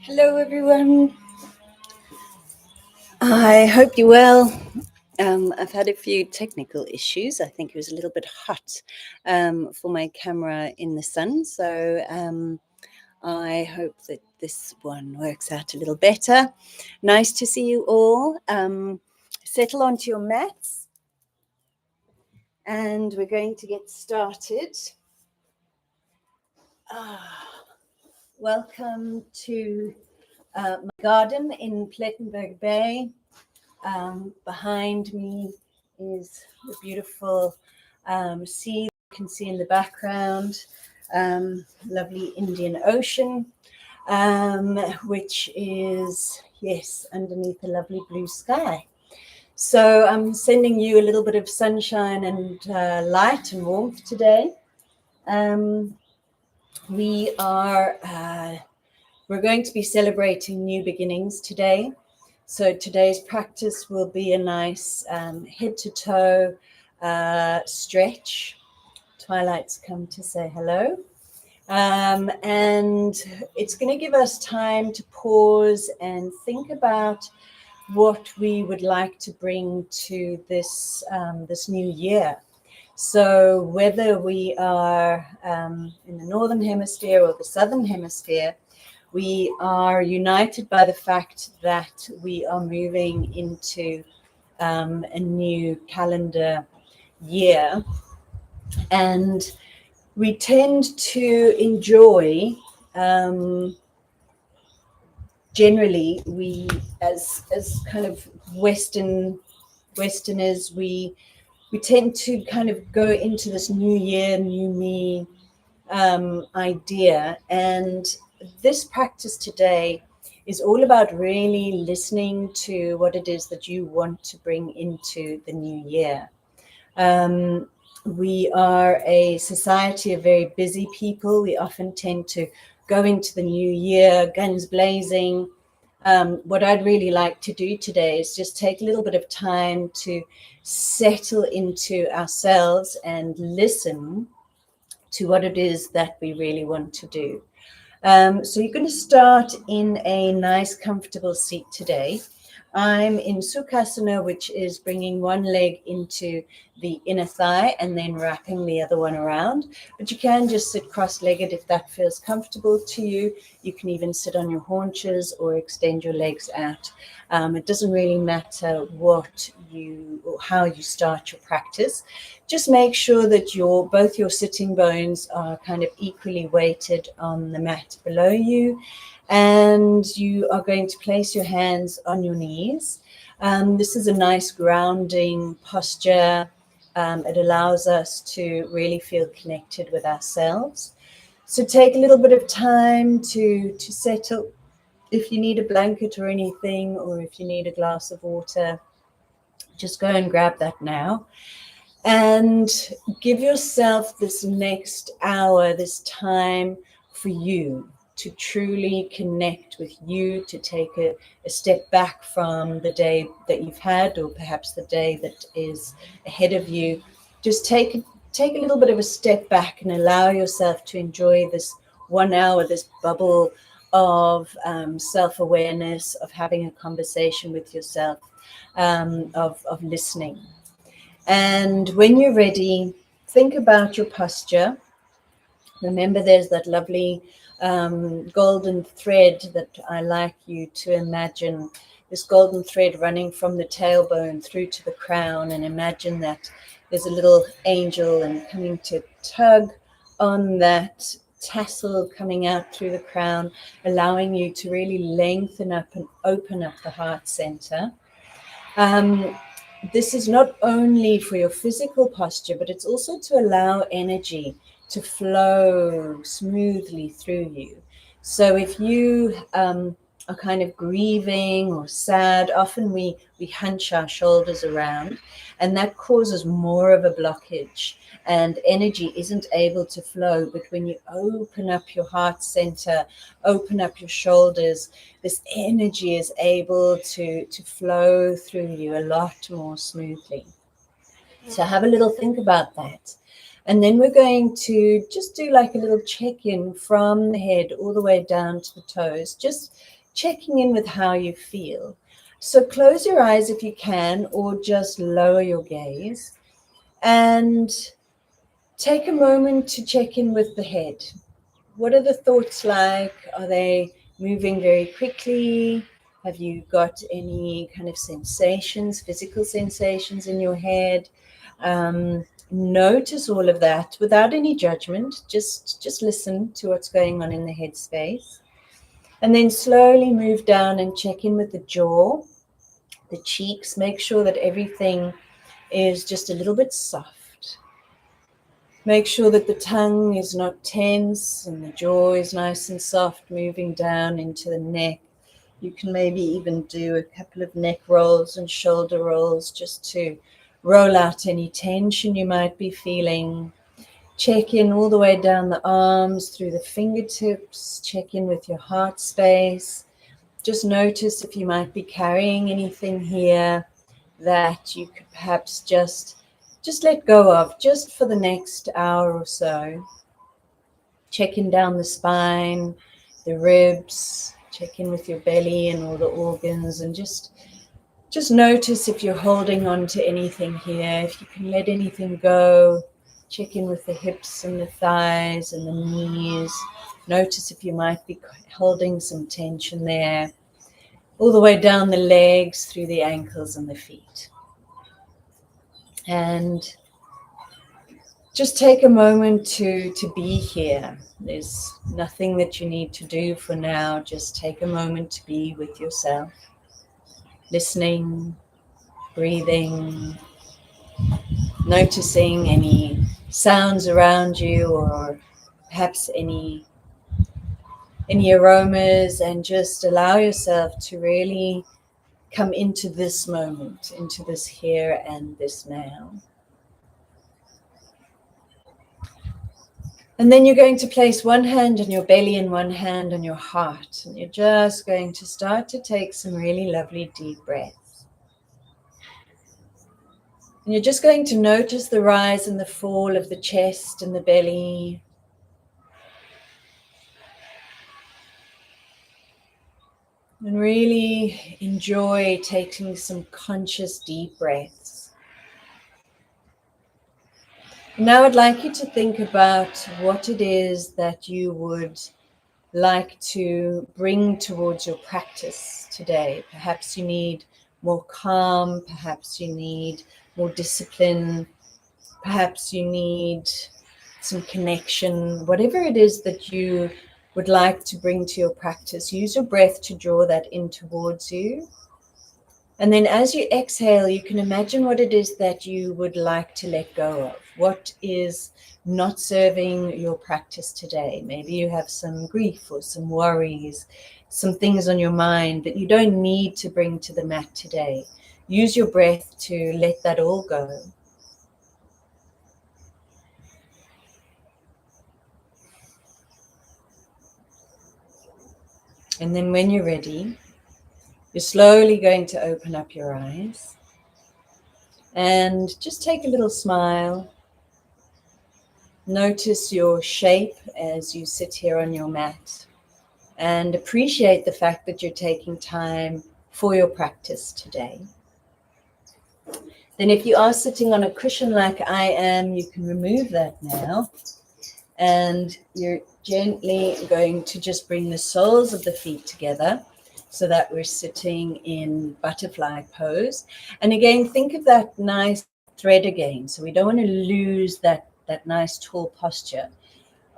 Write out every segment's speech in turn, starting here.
Hello, everyone. I hope you're well. I've had a few technical issues. I think it was a little bit hot for my camera in the sun. So I hope that this one works out a little better. Nice to see you all. Settle onto your mats. And we're going to get started. Welcome to my garden in Plettenberg Bay. Behind me is the beautiful sea you can see in the background, lovely Indian Ocean, which is, yes, underneath a lovely blue sky. So I'm sending you a little bit of sunshine and light and warmth today. We're going to be celebrating new beginnings today. So today's practice will be a nice head to toe stretch. Twilight's come to say hello. And it's going to give us time to pause and think about what we would like to bring to this new year. So whether we are in the Northern Hemisphere or the Southern Hemisphere, we are united by the fact that we are moving into a new calendar year. And we tend to enjoy, generally, we as kind of Westerners, we tend to kind of go into this new year, new me idea. And this practice today is all about really listening to what it is that you want to bring into the new year. We are a society of very busy people. We often tend to go into the new year, guns blazing. What I'd really like to do today is just take a little bit of time to settle into ourselves and listen to what it is that we really want to do. So you're going to start in a nice, comfortable seat today. I'm in Sukhasana, which is bringing one leg into the inner thigh and then wrapping the other one around. But you can just sit cross-legged if that feels comfortable to you. You can even sit on your haunches or extend your legs out. It doesn't really matter what you or how you start your practice. Just make sure that both your sitting bones are kind of equally weighted on the mat below you. And you are going to place your hands on your knees. This is a nice grounding posture. It allows us to really feel connected with ourselves. So take a little bit of time to settle. If you need a blanket or anything, or if you need a glass of water, just go and grab that now. And give yourself this next hour, this time for you to truly connect with you, to take a step back from the day that you've had, or perhaps the day that is ahead of you. Just take a little bit of a step back and allow yourself to enjoy this 1 hour, this bubble of self-awareness, of having a conversation with yourself, of listening. And when you're ready, think about your posture. Remember, there's that lovely golden thread that I like you to imagine, this golden thread running from the tailbone through to the crown, and imagine that there's a little angel and coming to tug on that tassel coming out through the crown, allowing you to really lengthen up and open up the heart center. This is not only for your physical posture, but it's also to allow energy to flow smoothly through you. So if you are kind of grieving or sad, often we hunch our shoulders around, and that causes more of a blockage, and energy isn't able to flow. But when you open up your heart center, open up your shoulders, this energy is able to flow through you a lot more smoothly. So have a little think about that. And then we're going to just do like a little check-in from the head all the way down to the toes, just checking in with how you feel. So close your eyes if you can, or just lower your gaze and take a moment to check in with the head. What are the thoughts like? Are they moving very quickly? Have you got any kind of sensations, physical sensations in your head? Notice all of that without any judgment. Just listen to what's going on in the head space. And then slowly move down and check in with the jaw, the cheeks. Make sure that everything is just a little bit soft. Make sure that the tongue is not tense and the jaw is nice and soft, moving down into the neck. You can maybe even do a couple of neck rolls and shoulder rolls just to roll out any tension you might be feeling. Check in all the way down the arms, through the fingertips. Check in with your heart space. Just notice if you might be carrying anything here that you could perhaps just let go of just for the next hour or so. Check in down the spine, the ribs, check in with your belly and all the organs, and just notice if you're holding on to anything here, if you can let anything go. Check in with the hips and the thighs and the knees. Notice if you might be holding some tension there, all the way down the legs, through the ankles and the feet. And just take a moment to be here. There's nothing that you need to do for now. Just take a moment to be with yourself, listening, breathing, noticing any sounds around you, or perhaps any aromas, and just allow yourself to really come into this moment, into this here and this now. And then you're going to place one hand on your belly and one hand on your heart. And you're just going to start to take some really lovely deep breaths. And you're just going to notice the rise and the fall of the chest and the belly. And really enjoy taking some conscious deep breaths. Now I'd like you to think about what it is that you would like to bring towards your practice today. Perhaps you need more calm, perhaps you need more discipline, perhaps you need some connection. Whatever it is that you would like to bring to your practice, use your breath to draw that in towards you. And then as you exhale, you can imagine what it is that you would like to let go of. What is not serving your practice today? Maybe you have some grief or some worries, some things on your mind that you don't need to bring to the mat today. Use your breath to let that all go. And then when you're ready, you're slowly going to open up your eyes and just take a little smile. Notice your shape as you sit here on your mat and appreciate the fact that you're taking time for your practice today. Then if you are sitting on a cushion like I am, you can remove that now. And you're gently going to just bring the soles of the feet together so that we're sitting in butterfly pose. And again, think of that nice thread again. So we don't want to lose that nice tall posture.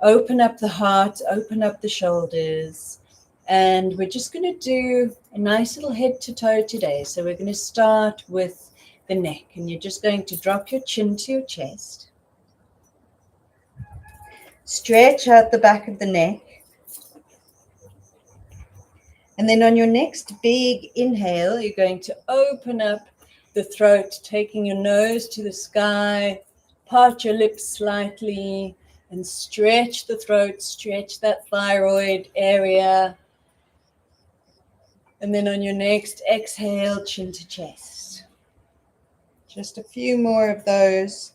Open up the heart, open up the shoulders. And we're just going to do a nice little head to toe today. So we're going to start with the neck. And you're just going to drop your chin to your chest. Stretch out the back of the neck. And then on your next big inhale, you're going to open up the throat, taking your nose to the sky, part your lips slightly, and stretch the throat, stretch that thyroid area. And then on your next exhale, chin to chest. Just a few more of those.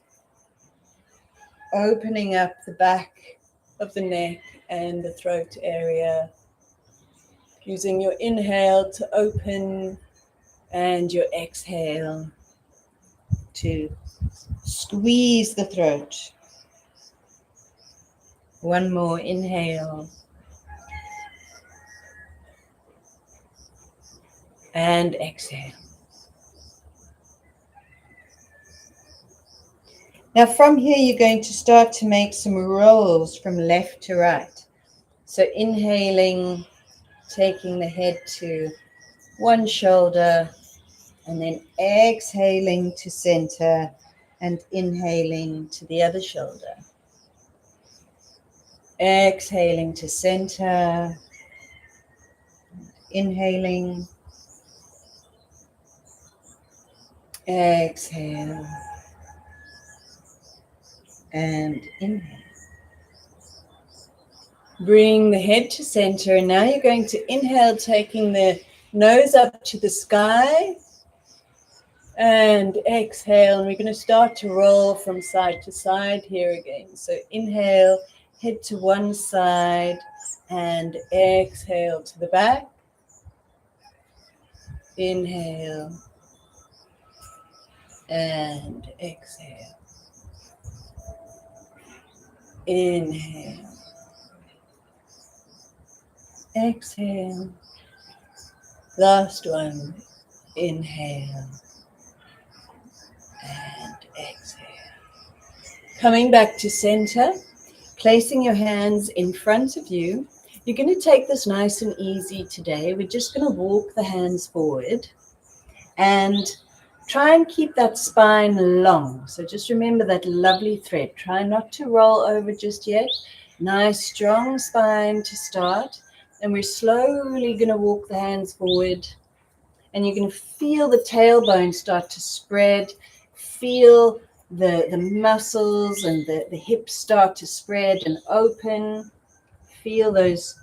opening up the back of the neck and the throat area. Using your inhale to open and your exhale to squeeze the throat. One more inhale. And exhale. Now from here, you're going to start to make some rolls from left to right. So inhaling, taking the head to one shoulder, and then exhaling to center and inhaling to the other shoulder. Exhaling to center, inhaling, exhale, and inhale. Bring the head to center, and now you're going to inhale, taking the nose up to the sky, and exhale, and we're going to start to roll from side to side here again. So inhale, head to one side, and exhale to the back. Inhale, and exhale. Inhale. Exhale. Last one. Inhale. And exhale. Coming back to center, placing your hands in front of you. You're going to take this nice and easy today. We're just going to walk the hands forward and try and keep that spine long. So just remember that lovely thread. Try not to roll over just yet. Nice, strong spine to start. And we're slowly going to walk the hands forward. And you're going to feel the tailbone start to spread. Feel the muscles and the hips start to spread and open. Feel those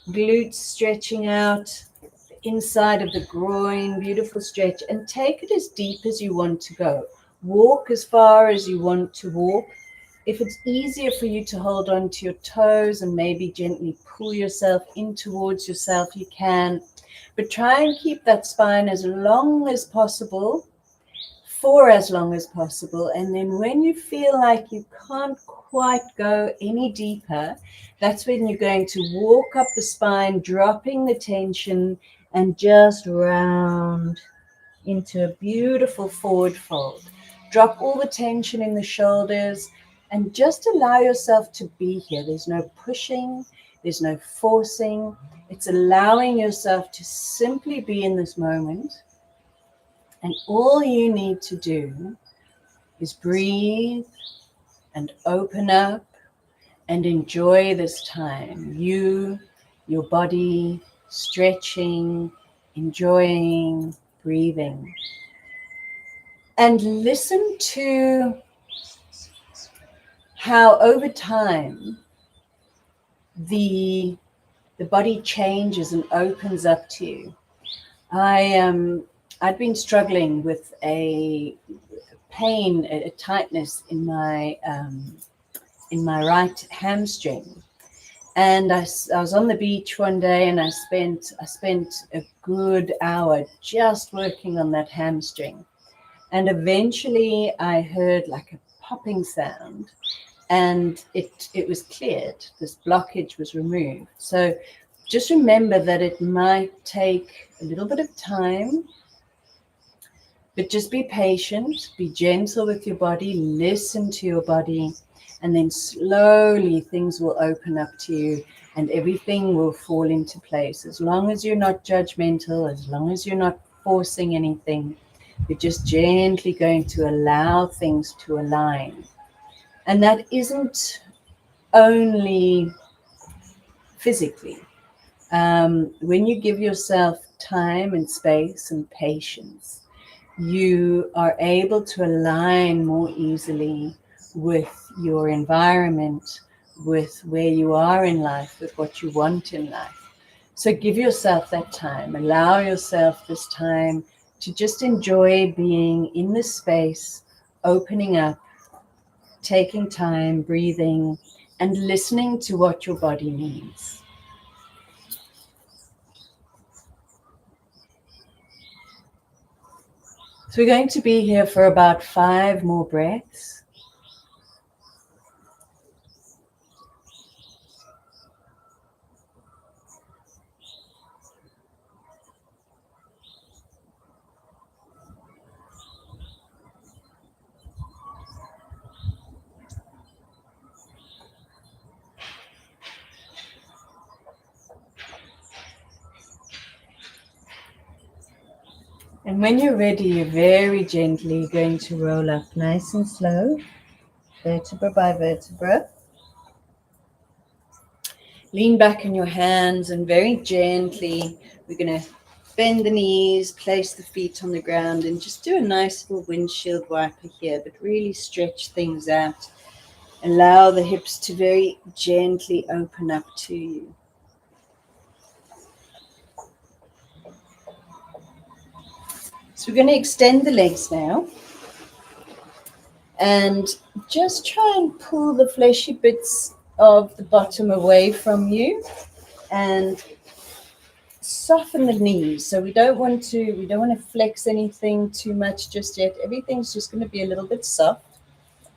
glutes stretching out. The inside of the groin, beautiful stretch. And take it as deep as you want to go. Walk as far as you want to walk. If it's easier for you to hold on to your toes and maybe gently pull yourself in towards yourself, you can. But try and keep that spine as long as possible, for as long as possible. And then when you feel like you can't quite go any deeper, that's when you're going to walk up the spine, dropping the tension, and just round into a beautiful forward fold. Drop all the tension in the shoulders and just allow yourself to be here. There's no pushing, there's no forcing. It's allowing yourself to simply be in this moment. And all you need to do is breathe and open up and enjoy this time. You, your body, stretching, enjoying, breathing. And listen to how over time the body changes and opens up to you. I'd been struggling with a pain, a tightness in my right hamstring, and I was on the beach one day, and I spent a good hour just working on that hamstring, and eventually I heard like a popping sound, and it was cleared. This blockage was removed. So just remember that it might take a little bit of time, but just be patient, be gentle with your body, listen to your body, and then slowly things will open up to you and everything will fall into place. As long as you're not judgmental, as long as you're not forcing anything, you're just gently going to allow things to align. And that isn't only physically. When you give yourself time and space and patience, you are able to align more easily with your environment, with where you are in life, with what you want in life. So give yourself that time. Allow yourself this time to just enjoy being in this space, opening up, taking time, breathing, and listening to what your body needs. So we're going to be here for about 5 more breaths. And when you're ready, you're very gently going to roll up nice and slow, vertebra by vertebra. Lean back in your hands and very gently, we're going to bend the knees, place the feet on the ground, and just do a nice little windshield wiper here, but really stretch things out. Allow the hips to very gently open up to you. So we're going to extend the legs now. And just try and pull the fleshy bits of the bottom away from you and soften the knees. So we don't want to flex anything too much just yet. Everything's just going to be a little bit soft.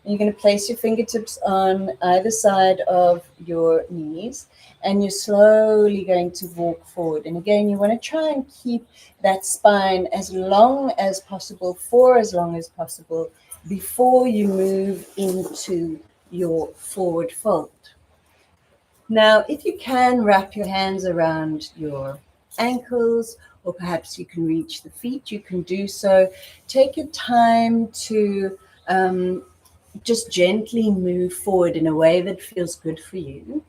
And you're going to place your fingertips on either side of your knees, and you're slowly going to walk forward. And again, you want to try and keep that spine as long as possible, for as long as possible, before you move into your forward fold. Now, if you can, wrap your hands around your ankles, or perhaps you can reach the feet, you can do so. Take your time to just gently move forward in a way that feels good for you.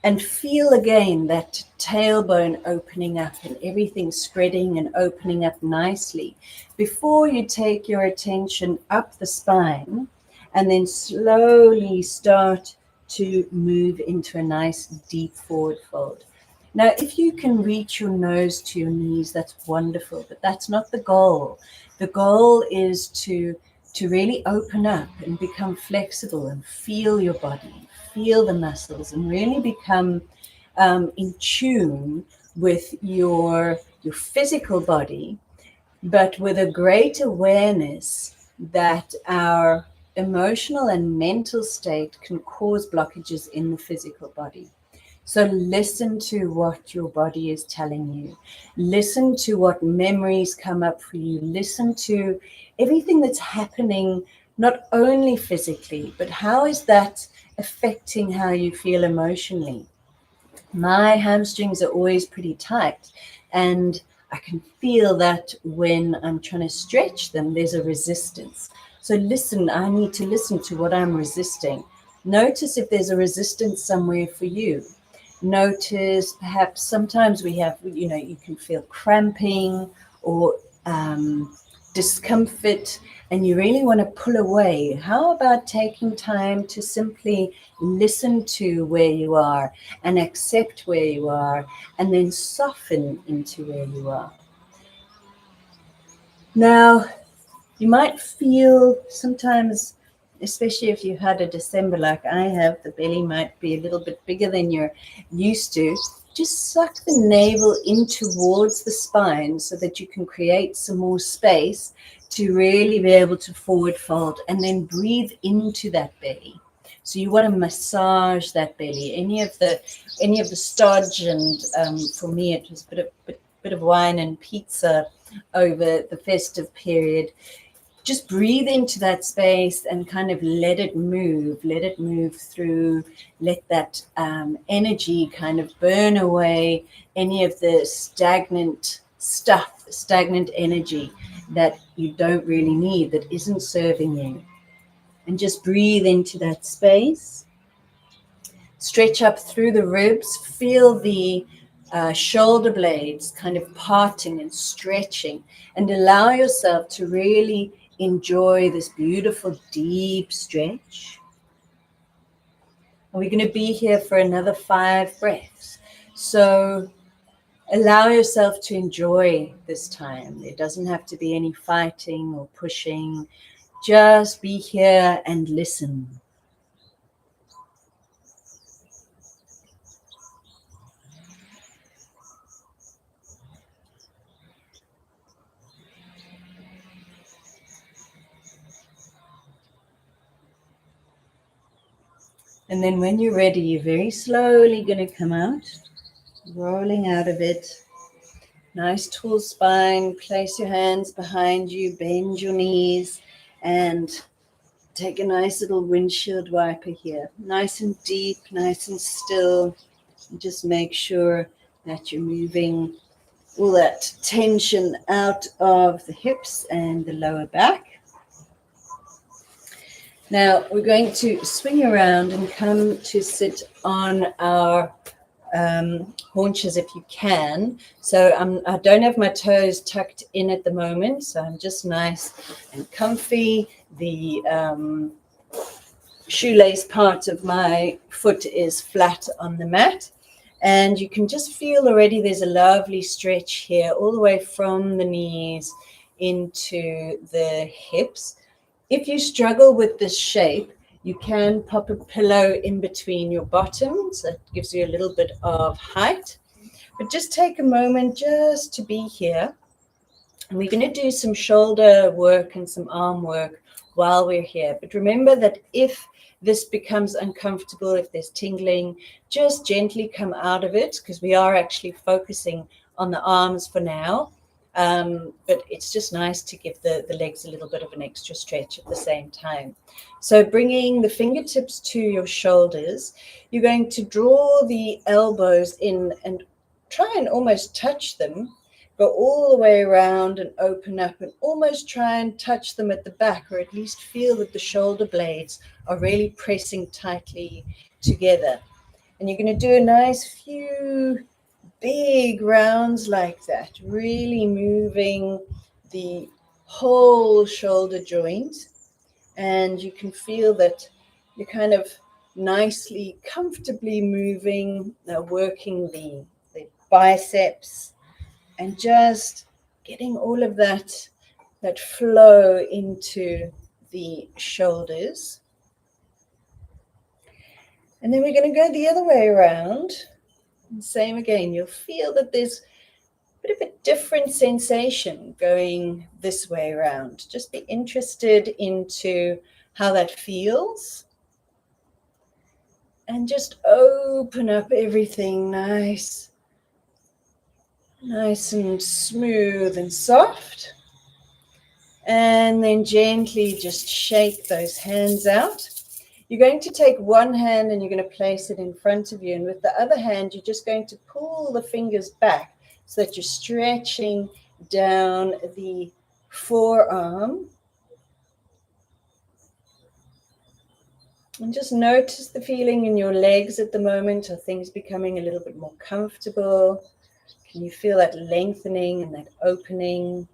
And feel again that tailbone opening up and everything spreading and opening up nicely before you take your attention up the spine and then slowly start to move into a nice deep forward fold. Now, if you can reach your nose to your knees, that's wonderful, but that's not the goal. The goal is to really open up and become flexible and feel your body, feel the muscles, and really become in tune with your physical body, but with a great awareness that our emotional and mental state can cause blockages in the physical body. So listen to what your body is telling you. Listen to what memories come up for you. Listen to everything that's happening, not only physically, but how is that affecting how you feel emotionally? My hamstrings are always pretty tight, and I can feel that when I'm trying to stretch them, there's a resistance. So listen, I need to listen to what I'm resisting. Notice if there's a resistance somewhere for you. Notice perhaps sometimes we have, you can feel cramping or discomfort, and you really want to pull away. How about taking time to simply listen to where you are and accept where you are, and then soften into where you are? Now, you might feel sometimes, especially if you've had a December like I have, the belly might be a little bit bigger than you're used to. Just suck the navel in towards the spine so that you can create some more space to really be able to forward fold, and then breathe into that belly. So you want to massage that belly. Any of the stodge, and for me it was a bit of wine and pizza over the festive period. Just breathe into that space and kind of let it move through, let that energy kind of burn away any of the stagnant energy that you don't really need, that isn't serving you. And just breathe into that space. Stretch up through the ribs, feel the shoulder blades kind of parting and stretching, and allow yourself to really enjoy this beautiful deep stretch. And we're going to be here for another 5 breaths. So allow yourself to enjoy this time. There doesn't have to be any fighting or pushing. Just be here and listen. And then when you're ready, you're very slowly going to come out, rolling out of it. Nice tall spine. Place your hands behind you, bend your knees, and take a nice little windshield wiper here. Nice and deep, nice and still. And just make sure that you're moving all that tension out of the hips and the lower back. Now we're going to swing around and come to sit on our haunches if you can. So I don't have my toes tucked in at the moment, so I'm just nice and comfy. The shoelace part of my foot is flat on the mat, and you can just feel already there's a lovely stretch here all the way from the knees into the hips. If you struggle with this shape, you can pop a pillow in between your bottoms. That gives you a little bit of height. But just take a moment just to be here. And we're going to do some shoulder work and some arm work while we're here. But remember that if this becomes uncomfortable, if there's tingling, just gently come out of it, because we are actually focusing on the arms for now. But it's just nice to give the legs a little bit of an extra stretch at the same time. So bringing the fingertips to your shoulders, you're going to draw the elbows in and try and almost touch them. Go all the way around and open up and almost try and touch them at the back, or at least feel that the shoulder blades are really pressing tightly together. And you're going to do a nice few big rounds like that, really moving the whole shoulder joint. And you can feel that you're kind of nicely, comfortably moving, working the biceps, and just getting all of that flow into the shoulders. And then we're going to go the other way around. And same again, you'll feel that there's a bit of a different sensation going this way around. Just be interested into how that feels. And just open up everything nice and smooth and soft. And then gently just shake those hands out. You're going to take one hand and you're going to place it in front of you. And with the other hand, you're just going to pull the fingers back so that you're stretching down the forearm. And just notice the feeling in your legs at the moment. Are things becoming a little bit more comfortable? Can you feel that lengthening and that opening?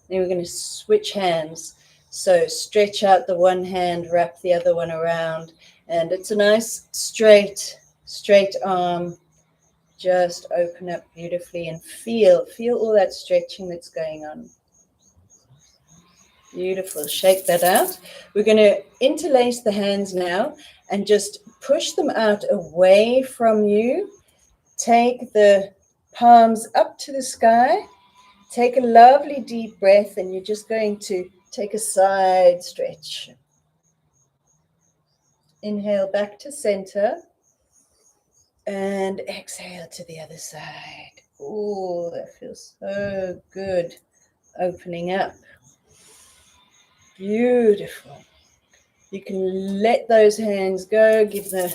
Then we're going to switch hands. So stretch out the one hand, wrap the other one around, and it's a nice straight arm. Just open up beautifully and feel all that stretching that's going on. Beautiful. Shake that out. We're going to interlace the hands now and just push them out away from you. Take the palms up to the sky. Take a lovely deep breath, and you're just going to take a side stretch. Inhale back to center and exhale to the other side. Oh, that feels so good. Opening up. Beautiful. You can let those hands go. Give the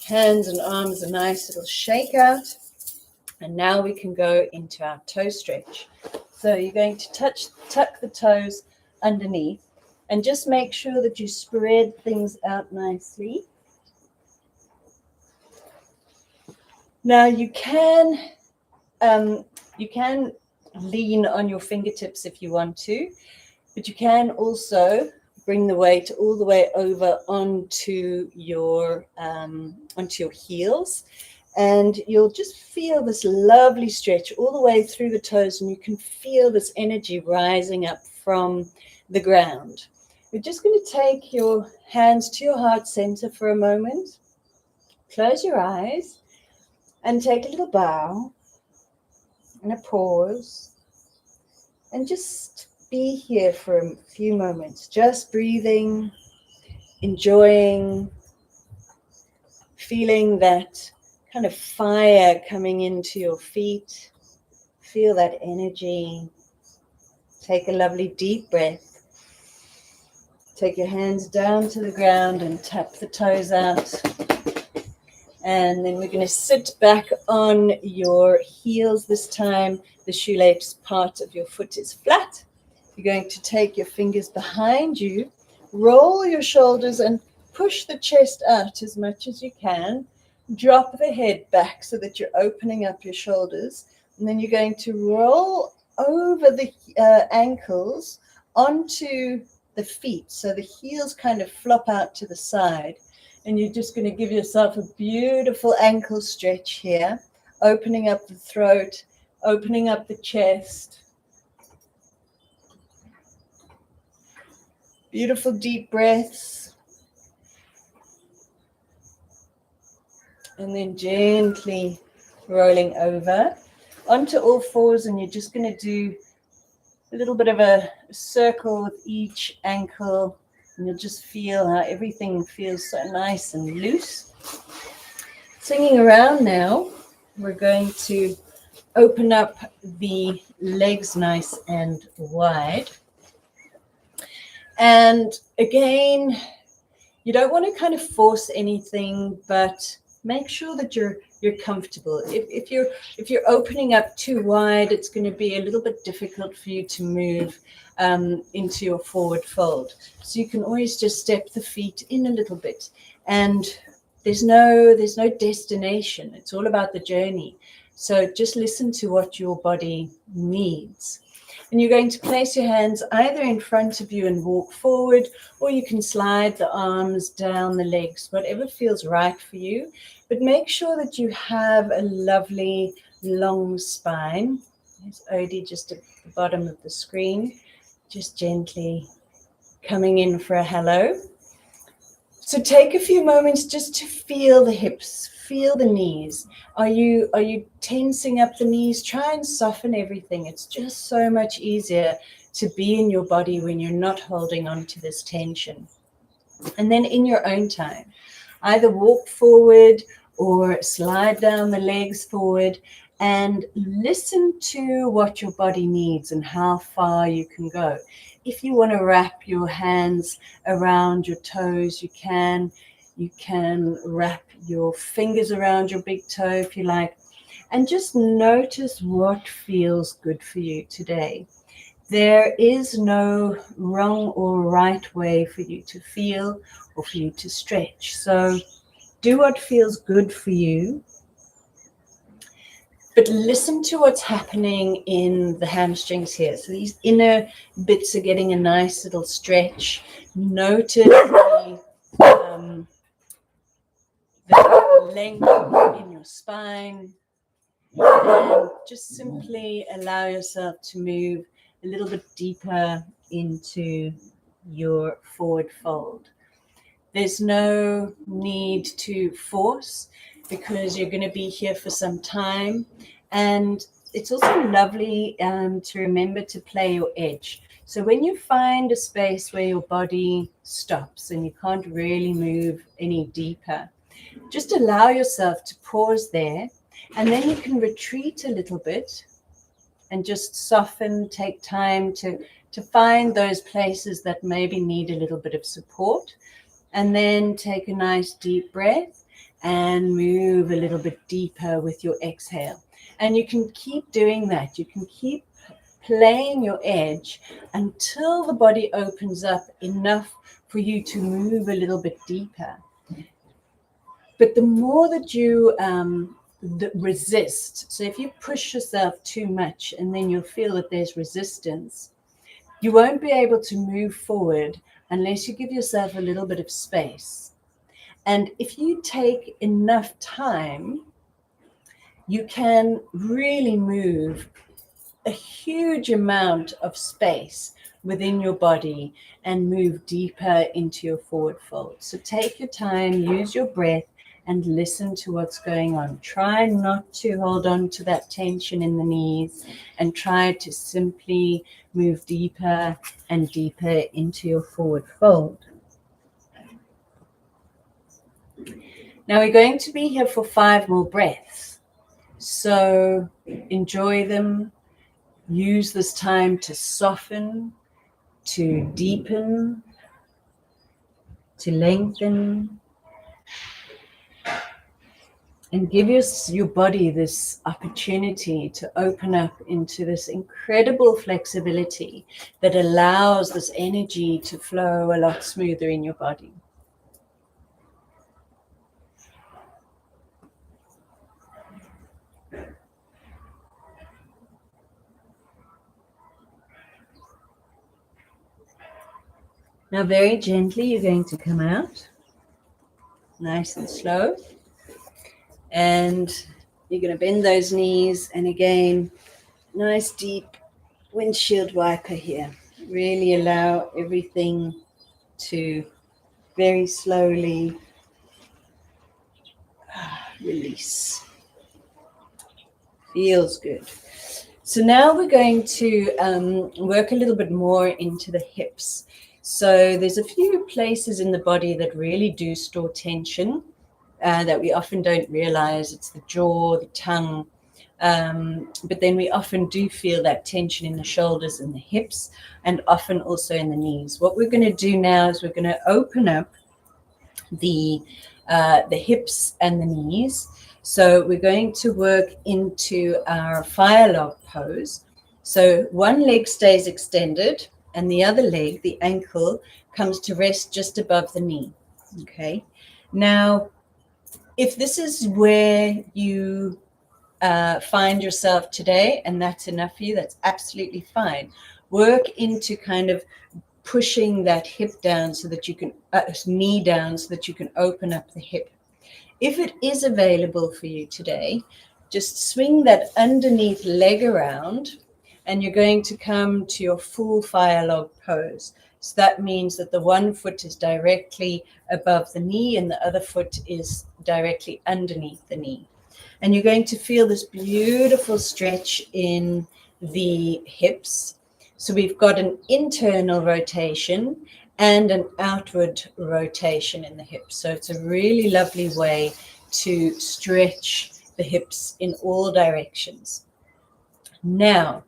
hands and arms a nice little shake out. And now we can go into our toe stretch. So you're going to tuck the toes underneath and just make sure that you spread things out nicely. Now you can lean on your fingertips if you want to, but you can also bring the weight all the way over onto your heels. And you'll just feel this lovely stretch all the way through the toes, and you can feel this energy rising up from the ground. We're just going to take your hands to your heart center for a moment. Close your eyes and take a little bow and a pause. And just be here for a few moments, just breathing, enjoying, feeling that kind of fire coming into your feet. Feel that energy. Take a lovely deep breath. Take your hands down to the ground and tap the toes out. And then we're going to sit back on your heels this time. The shoelace part of your foot is flat. You're going to take your fingers behind you, roll your shoulders and push the chest out as much as you can. Drop the head back so that you're opening up your shoulders. And then you're going to roll over the ankles onto the feet. So the heels kind of flop out to the side. And you're just going to give yourself a beautiful ankle stretch here, opening up the throat, opening up the chest. Beautiful deep breaths. And then gently rolling over onto all fours, and you're just going to do a little bit of a circle with each ankle. And you'll just feel how everything feels so nice and loose. Swinging around now, we're going to open up the legs nice and wide. And again, you don't want to kind of force anything, but make sure that you're comfortable. If you're opening up too wide, it's going to be a little bit difficult for you to move into your forward fold. So you can always just step the feet in a little bit, and there's no destination. It's all about the journey. So just listen to what your body needs. And you're going to place your hands either in front of you and walk forward, or you can slide the arms down the legs, whatever feels right for you. But make sure that you have a lovely long spine. There's Odie just at the bottom of the screen, just gently coming in for a hello. So take a few moments just to feel the hips, feel the knees. Are you tensing up the knees? Try and soften everything. It's just so much easier to be in your body when you're not holding on to this tension. And then in your own time, either walk forward or slide down the legs forward and listen to what your body needs and how far you can go. If you want to wrap your hands around your toes, you can. You can wrap your fingers around your big toe if you like. And just notice what feels good for you today. There is no wrong or right way for you to feel or for you to stretch. So do what feels good for you. But listen to what's happening in the hamstrings here. So these inner bits are getting a nice little stretch. Notice the length in your spine. And just simply allow yourself to move a little bit deeper into your forward fold. There's no need to force because you're going to be here for some time. And it's also lovely to remember to play your edge. So when you find a space where your body stops and you can't really move any deeper, just allow yourself to pause there, and then you can retreat a little bit and just soften, take time to find those places that maybe need a little bit of support. And then take a nice deep breath and move a little bit deeper with your exhale. And you can keep doing that. You can keep playing your edge until the body opens up enough for you to move a little bit deeper. But the more that you resist, so if you push yourself too much and then you'll feel that there's resistance, you won't be able to move forward unless you give yourself a little bit of space. And if you take enough time, you can really move a huge amount of space within your body and move deeper into your forward fold. So take your time, use your breath, and listen to what's going on. Try not to hold on to that tension in the knees, and try to simply move deeper and deeper into your forward fold. Now we're going to be here for 5 more breaths. So enjoy them. Use this time to soften, to deepen, to lengthen, and give your body this opportunity to open up into this incredible flexibility that allows this energy to flow a lot smoother in your body. Now very gently you're going to come out, nice and slow, and you're going to bend those knees, and again, nice deep windshield wiper here. Really allow everything to very slowly release. Feels good. So now we're going to work a little bit more into the hips. So there's a few places in the body that really do store tension that we often don't realize. It's the jaw, the tongue, but then we often do feel that tension in the shoulders and the hips, and often also in the knees. What we're going to do now is we're going to open up the hips and the knees. So we're going to work into our fire log pose. So one leg stays extended and the other leg, the ankle, comes to rest just above the knee. Okay. Now, if this is where you find yourself today and that's enough for you, that's absolutely fine. Work into kind of pushing that hip down so that you can, knee down so that you can open up the hip. If it is available for you today, just swing that underneath leg around and you're going to come to your full fire log pose. So that means that the one foot is directly above the knee and the other foot is directly underneath the knee. And you're going to feel this beautiful stretch in the hips. So we've got an internal rotation and an outward rotation in the hips. So it's a really lovely way to stretch the hips in all directions. Now,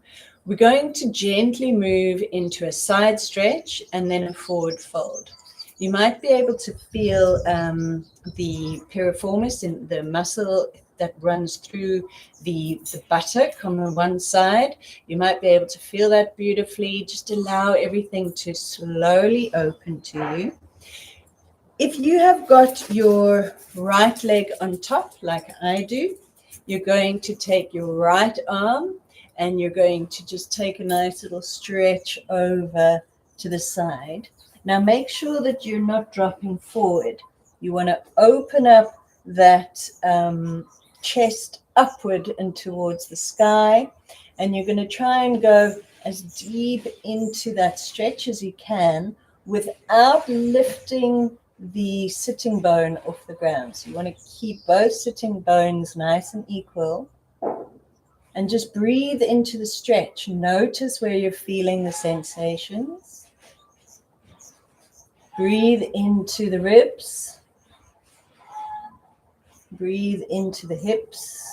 we're going to gently move into a side stretch and then a forward fold. You might be able to feel the piriformis, in the muscle that runs through the buttock on the one side. You might be able to feel that beautifully. Just allow everything to slowly open to you. If you have got your right leg on top, like I do, you're going to take your right arm and you're going to just take a nice little stretch over to the side. Now make sure that you're not dropping forward. You want to open up that chest upward and towards the sky, and you're going to try and go as deep into that stretch as you can without lifting the sitting bone off the ground. So you want to keep both sitting bones nice and equal, and just breathe into the stretch. Notice where you're feeling the sensations. Breathe into the ribs. Breathe into the hips.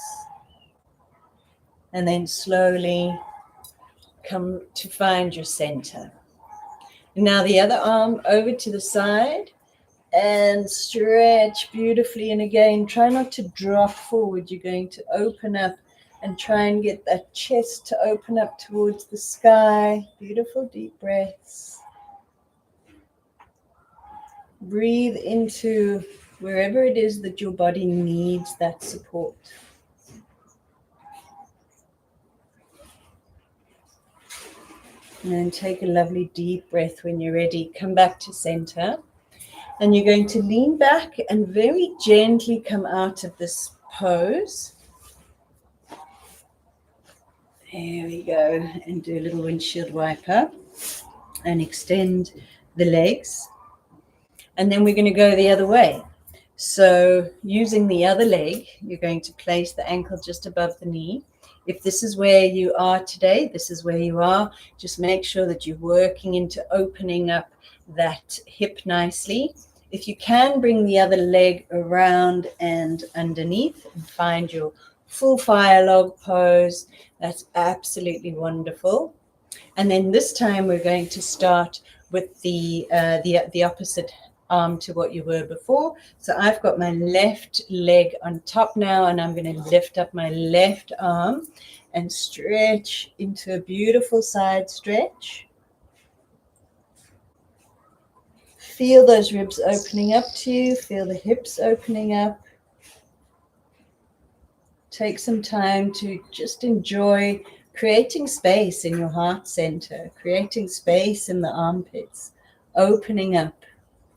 And then slowly come to find your center. Now the other arm over to the side and stretch beautifully. And again, try not to drop forward. You're going to open up and try and get that chest to open up towards the sky. Beautiful deep breaths. Breathe into wherever it is that your body needs that support. And then take a lovely deep breath when you're ready. Come back to center. And you're going to lean back and very gently come out of this pose. There we go. And do a little windshield wiper. and extend the legs. And then we're going to go the other way. So using the other leg, you're going to place the ankle just above the knee. If this is where you are today, this is where you are. Just make sure that you're working into opening up that hip nicely. If you can, bring the other leg around and underneath and find your full fire log pose. That's absolutely wonderful. And then this time we're going to start with the opposite arm to what you were before. So I've got my left leg on top now, and I'm going to lift up my left arm and stretch into a beautiful side stretch. Feel those ribs opening up to you. Feel the hips opening up. Take some time to just enjoy creating space in your heart center, creating space in the armpits, opening up,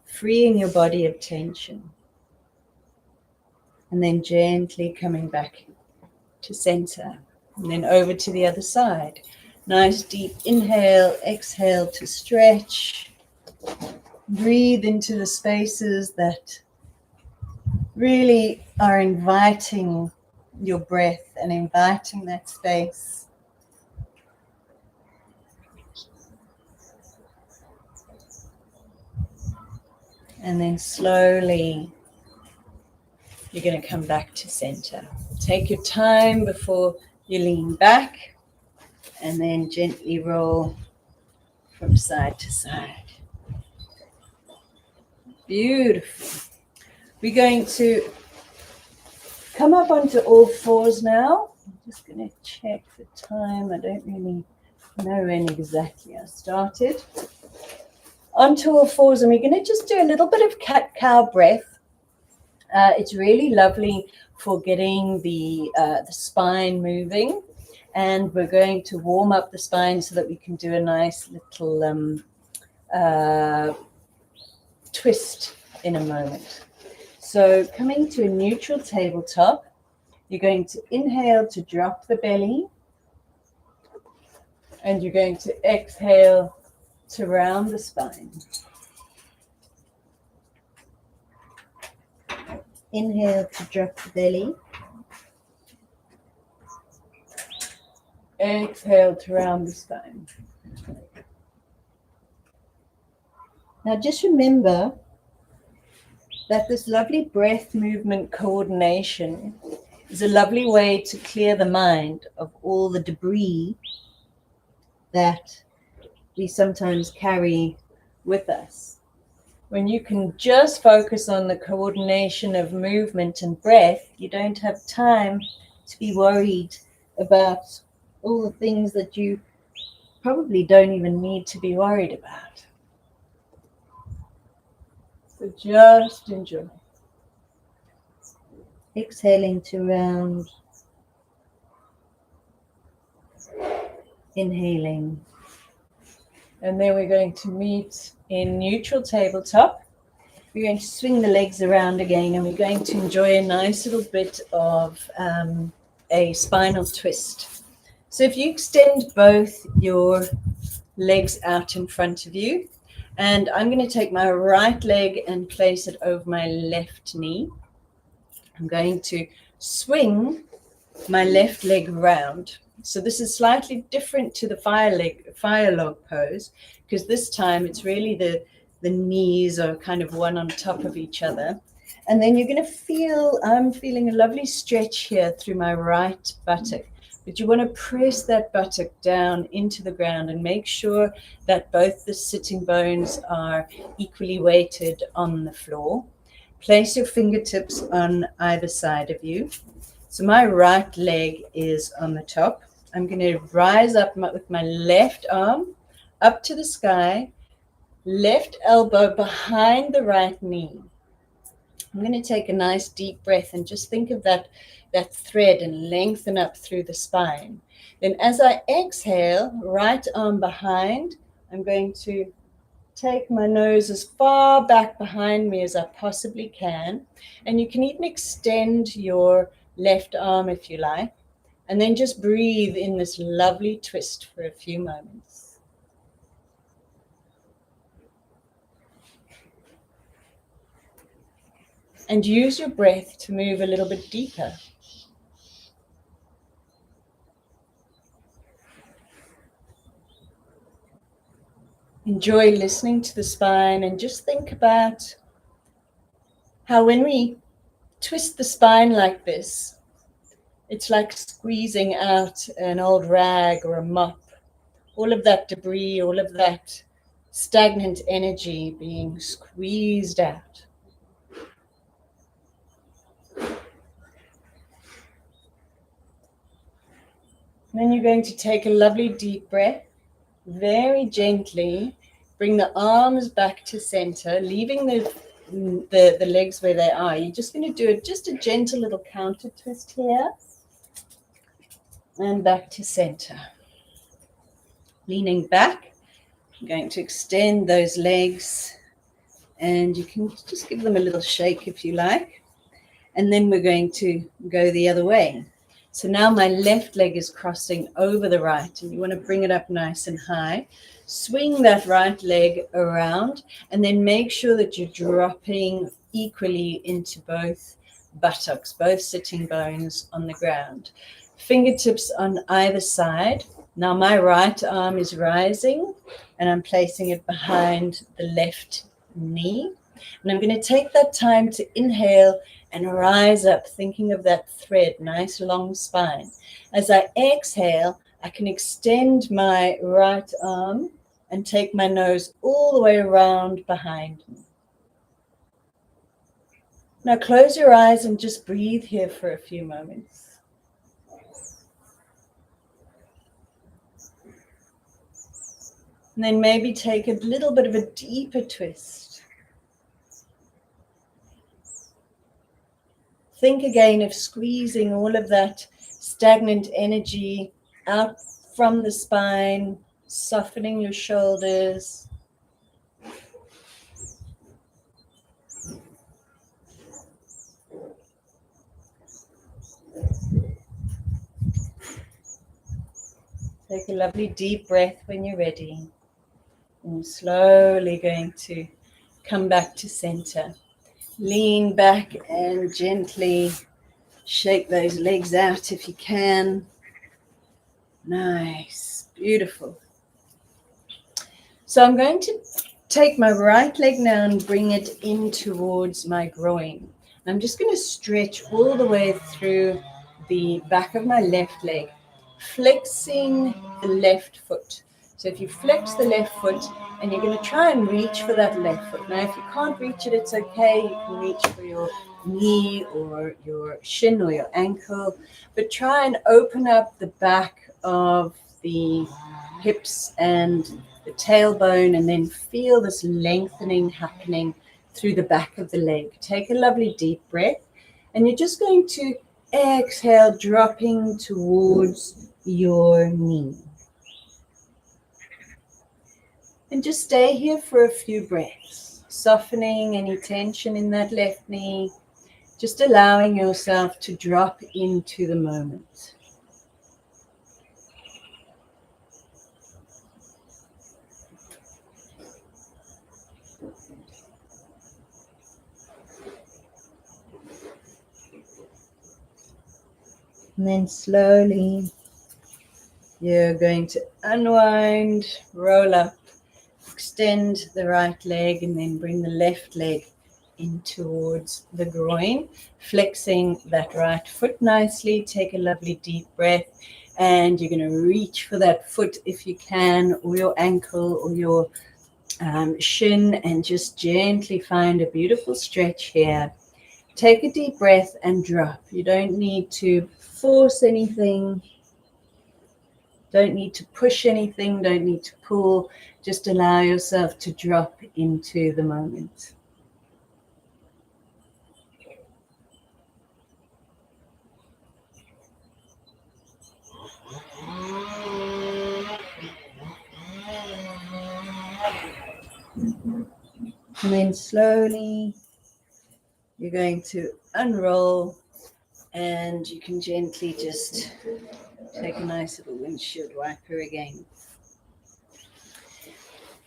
freeing your body of tension, and then gently coming back to center, and then over to the other side. Nice deep inhale, exhale to stretch. Breathe into the spaces that really are inviting your breath and inviting that space. And then slowly, you're going to come back to center. Take your time before you lean back, and then gently roll from side to side. Beautiful. We're going to come up onto all fours now. I'm just going to check the time. I don't really know when exactly I started. Onto all fours, and we're going to just do a little bit of cat-cow breath. It's really lovely for getting the spine moving, and we're going to warm up the spine so that we can do a nice little twist in a moment. So coming to a neutral tabletop, you're going to inhale to drop the belly, and you're going to exhale to round the spine. Inhale to drop the belly. Exhale to round the spine. Now just remember that this lovely breath movement coordination is a lovely way to clear the mind of all the debris that we sometimes carry with us. When you can just focus on the coordination of movement and breath, you don't have time to be worried about all the things that you probably don't even need to be worried about. So just enjoy. Exhaling to round. Inhaling. And then we're going to meet in neutral tabletop. We're going to swing the legs around again, and we're going to enjoy a nice little bit of a spinal twist. So if you extend both your legs out in front of you, and I'm going to take my right leg and place it over my left knee. I'm going to swing my left leg round. So this is slightly different to the fire log pose, because this time it's really the knees are kind of one on top of each other. And then you're going to feel, I'm feeling a lovely stretch here through my right buttock. But you want to press that buttock down into the ground and make sure that both the sitting bones are equally weighted on the floor. Place your fingertips on either side of you. So my right leg is on the top. I'm going to rise up with my left arm up to the sky, left elbow behind the right knee. I'm going to take a nice deep breath and just think of that thread and lengthen up through the spine. Then as I exhale, right arm behind, I'm going to take my nose as far back behind me as I possibly can. And you can even extend your left arm if you like. And then just breathe in this lovely twist for a few moments. And use your breath to move a little bit deeper. Enjoy listening to the spine and just think about how when we twist the spine like this, it's like squeezing out an old rag or a mop. All of that debris, all of that stagnant energy being squeezed out. And then you're going to take a lovely deep breath, very gently bring the arms back to center, leaving the legs where they are. You're just going to do just a gentle little counter twist here and back to center. Leaning back, I'm going to extend those legs and you can just give them a little shake if you like. And then we're going to go the other way. So now my left leg is crossing over the right and you want to bring it up nice and high. Swing that right leg around and then make sure that you're dropping equally into both buttocks, both sitting bones on the ground. Fingertips on either side. Now my right arm is rising and I'm placing it behind the left knee. And I'm going to take that time to inhale and rise up, thinking of that thread, nice long spine. As I exhale, I can extend my right arm and take my nose all the way around behind me. Now close your eyes and just breathe here for a few moments. And then maybe take a little bit of a deeper twist. Think again of squeezing all of that stagnant energy out from the spine, softening your shoulders. Take a lovely deep breath when you're ready. And slowly going to come back to center. Lean back and gently shake those legs out if you can. Nice, beautiful. So I'm going to take my right leg now and bring it in towards my groin. I'm just going to stretch all the way through the back of my left leg, flexing the left foot. So if you flex the left foot and you're going to try and reach for that left foot. Now, if you can't reach it, it's okay. You can reach for your knee or your shin or your ankle, but try and open up the back of the hips and the tailbone and then feel this lengthening happening through the back of the leg. Take a lovely deep breath and you're just going to exhale, dropping towards your knee. And just stay here for a few breaths, softening any tension in that left knee, just allowing yourself to drop into the moment. And then slowly, you're going to unwind, roll up, extend the right leg, and then bring the left leg in towards the groin, flexing that right foot nicely. Take a lovely deep breath, and you're going to reach for that foot if you can, or your ankle, or your shin, and just gently find a beautiful stretch here. Take a deep breath and drop. You don't need to force anything. Don't need to push anything. Don't need to pull. Just allow yourself to drop into the moment. And then slowly, you're going to unroll, and you can gently just take a nice little windshield wiper again.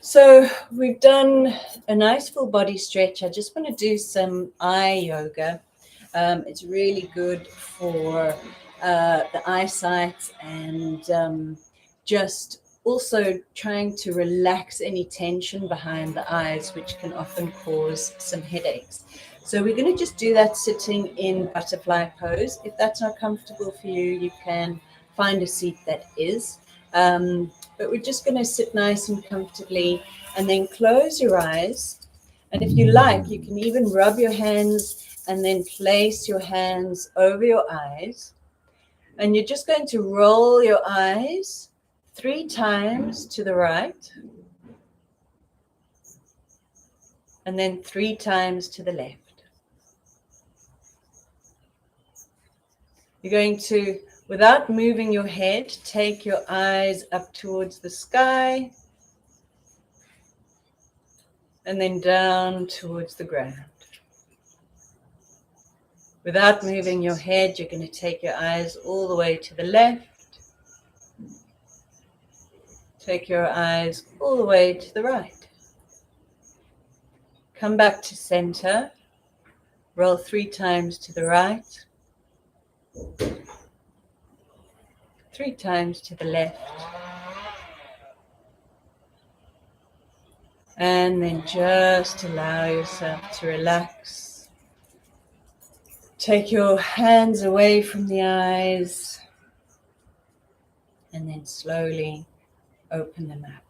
So we've done a nice full body stretch. I just want to do some eye yoga. It's really good for the eyesight and just also trying to relax any tension behind the eyes, which can often cause some headaches. So we're going to just do that sitting in butterfly pose. If that's not comfortable for you, you can find a seat that is. But we're just going to sit nice and comfortably and then close your eyes. And if you like, you can even rub your hands and then place your hands over your eyes. And you're just going to roll your eyes 3 times to the right and then 3 times to the left. You're going to, without moving your head, take your eyes up towards the sky and then down towards the ground. Without moving your head, you're going to take your eyes all the way to the left. Take your eyes all the way to the right. Come back to center. Roll 3 times to the right. 3 times to the left. And then just allow yourself to relax. Take your hands away from the eyes and then slowly open them up.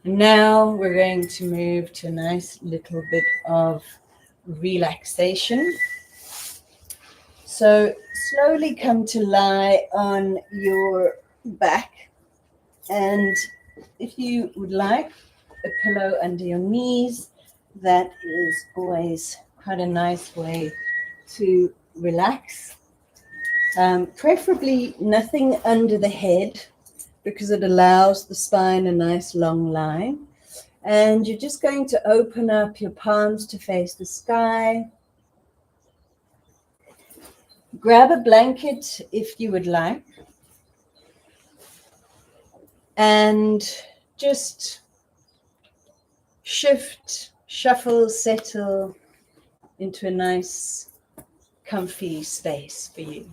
And now we're going to move to a nice little bit of relaxation. So slowly come to lie on your back, and if you would like a pillow under your knees, that is always quite a nice way to relax. Preferably nothing under the head, because it allows the spine a nice long line. And you're just going to open up your palms to face the sky. Grab a blanket if you would like. And just shift, shuffle, settle into a nice, comfy space for you.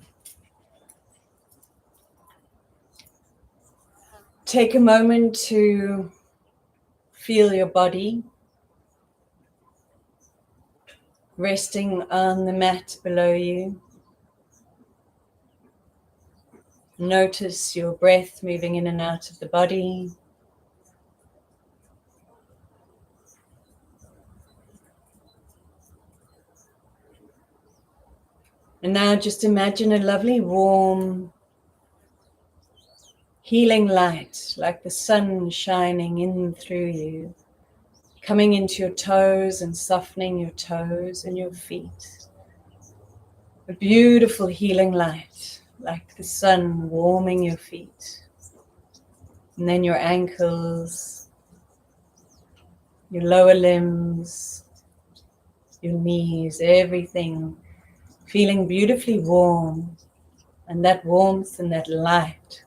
Take a moment to feel your body resting on the mat below you. Notice your breath moving in and out of the body. And now just imagine a lovely, warm, healing light, like the sun shining in through you, coming into your toes and softening your toes and your feet. A beautiful healing light, like the sun warming your feet. And then your ankles, your lower limbs, your knees, everything feeling beautifully warm. And that warmth and that light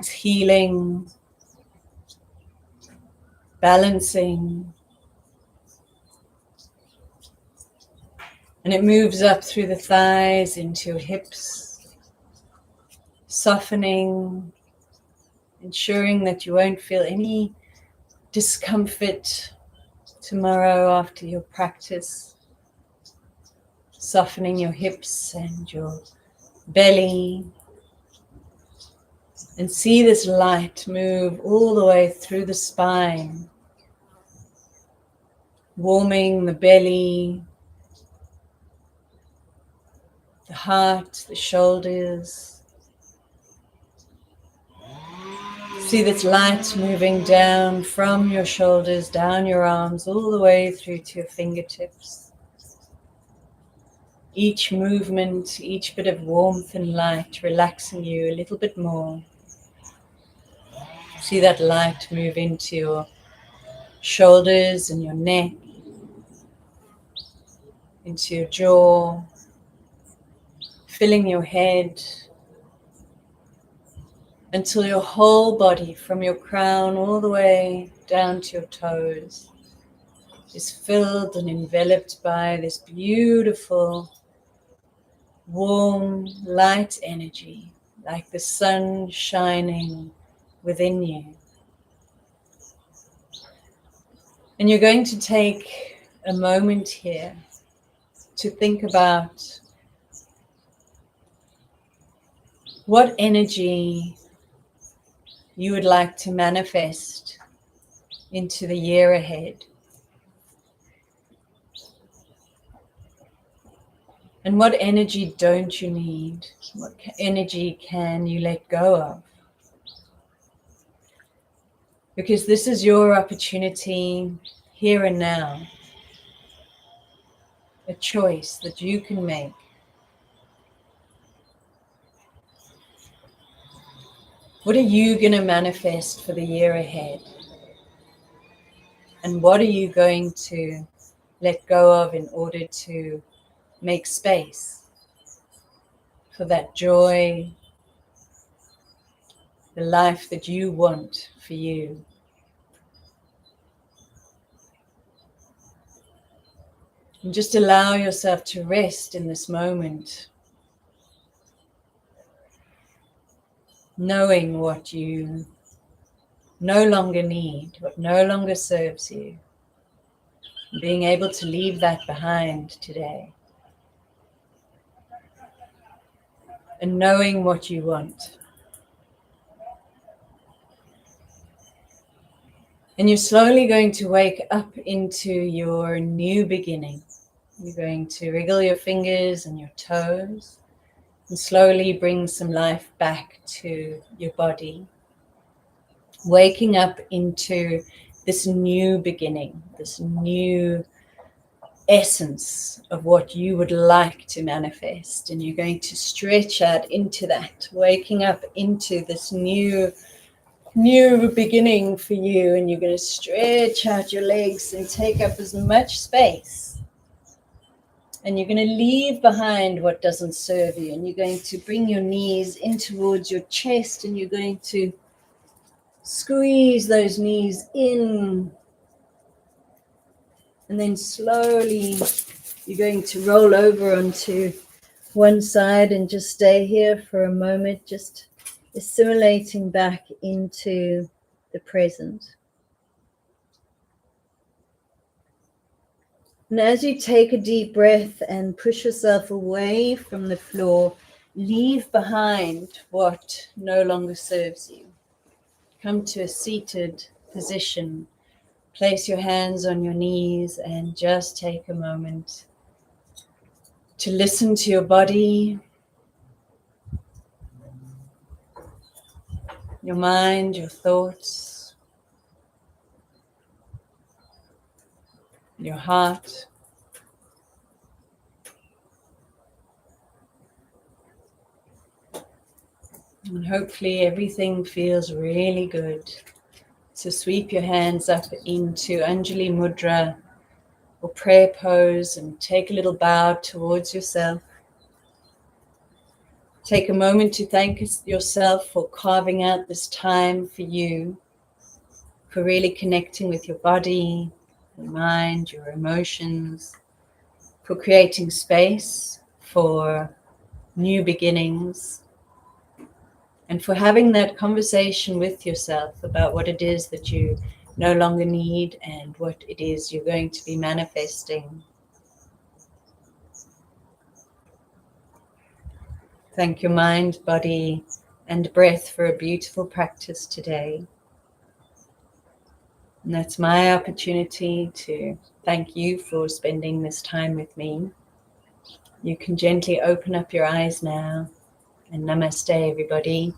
is healing, balancing. And it moves up through the thighs into your hips, softening, ensuring that you won't feel any discomfort tomorrow after your practice. Softening your hips and your belly. And see this light move all the way through the spine, warming the belly, the heart, the shoulders. See this light moving down from your shoulders, down your arms, all the way through to your fingertips. Each movement, each bit of warmth and light relaxing you a little bit more. See that light move into your shoulders and your neck, into your jaw, filling your head until your whole body, from your crown all the way down to your toes is filled and enveloped by this beautiful, warm, light energy, like the sun shining within you. And you're going to take a moment here to think about what energy you would like to manifest into the year ahead. And what energy don't you need? What energy can you let go of? Because this is your opportunity here and now, a choice that you can make. What are you going to manifest for the year ahead? And what are you going to let go of in order to make space for that joy, the life that you want for you? And just allow yourself to rest in this moment, knowing what you no longer need, what no longer serves you, being able to leave that behind today, and knowing what you want. And you're slowly going to wake up into your new beginning. You're going to wriggle your fingers and your toes and slowly bring some life back to your body, waking up into this new beginning, this new essence of what you would like to manifest. And you're going to stretch out into that, waking up into this new beginning for you. And you're going to stretch out your legs and take up as much space. And you're going to leave behind what doesn't serve you. And you're going to bring your knees in towards your chest, and you're going to squeeze those knees in. And then slowly you're going to roll over onto one side and just stay here for a moment, just assimilating back into the present. And as you take a deep breath and push yourself away from the floor, leave behind what no longer serves you. Come to a seated position. Place your hands on your knees and just take a moment to listen to your body, your mind, your thoughts, your heart. And hopefully everything feels really good. So sweep your hands up into Anjali Mudra or prayer pose and take a little bow towards yourself. Take a moment to thank yourself for carving out this time for you, for really connecting with your body, your mind, your emotions, for creating space for new beginnings, and for having that conversation with yourself about what it is that you no longer need and what it is you're going to be manifesting. Thank your mind, body, and breath for a beautiful practice today. And that's my opportunity to thank you for spending this time with me. You can gently open up your eyes now, and namaste, everybody.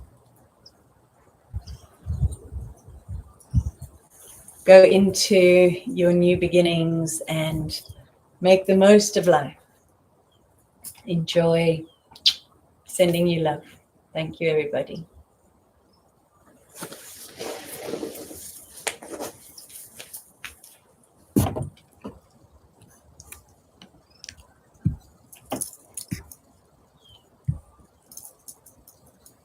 Go into your new beginnings and make the most of life. Enjoy. Sending you love. Thank you, everybody.